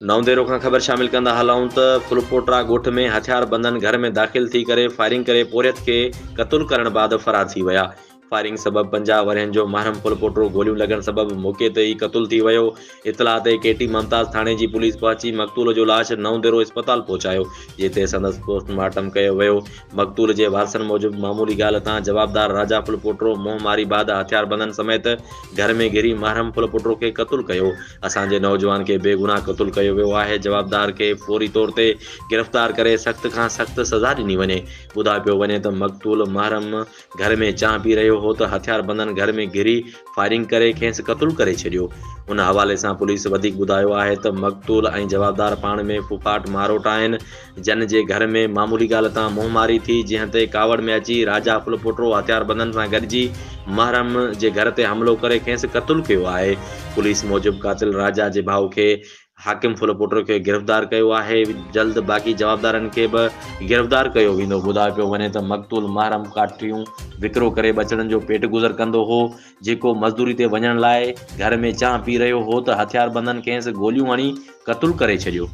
नवंदेरो खां ख़बर शामिल कंदा हलाऊं त फुलपोटरा ॻोठ में हथियार बंदन घर में दाख़िल थी करे फायरिंग करे पोरियत खे क़तूल करण बाद फरार थी विया। फायरिंग सबब 50 वरहनि जो महरम फुलपोटरो गोलियूं लॻण सबब मौके ते ई क़तूल थी वियो। इतला ते केटी ममताज़ थाणे जी पुलिस पहुची मक़तूल जो लाश नवंदेरो अस्पताल पहुचायो, जिते संदसि पोस्टमार्टम कयो वियो। मक़तूल जे वारसनि मूजिबि मामूली ॻाल्हि तां जवाबदार राजा फुलपोटरो मोहमारी बाद हथियार बंदन समेत घर में घिरी महरम फुलपोटरो खे क़तूल कयो। असांजे नौजवान खे बेगुनाह क़तूल कयो वियो आहे। जवाबदार खे फौरी तौर ते गिरफ़्तार करे सख़्त खां सख़्त सज़ा ॾिनी वञे। ॿुधायो पियो वञे त मक़तूल महरम घर में चांहि पी रहियो हो त हथियार बंदन घर में घिरी फायरिंग करे खेसि क़तूल करे छॾियो। उन हवाले सां पुलिस वधीक ॿुधायो आहे त मक़तूल ऐं जवाबदार पाण में फुफाट मारोट आहिनि। जन जे घर में मामूली ॻाल्हि तां मुंहमारी थी, जंहिं ते कावड़ में अची राजा फुलपोटरो हथियार बंदन सां गॾिजी महरम जे घर ते हमलो करे खेसि क़तूल कयो आहे। पुलिस मूजिबि कातिल राजा जे भाउ खे हाकिम फुलपोटरो खे गिरफ़्तार कयो आहे। जल्द बाक़ी जवाबदारनि खे बि गिरफ़्तार कयो वेंदो। ॿुधायो पियो वञे त मक़तूल महरम काठियूं विकिरो करे बचड़नि जो पेट गुज़र कंदो हो, जेको मज़दूरी ते वञण लाइ घर में चांहि पी रहियो हो त हथियार बंदन खेसि गोलियूं हणी क़तूल करे छॾियो।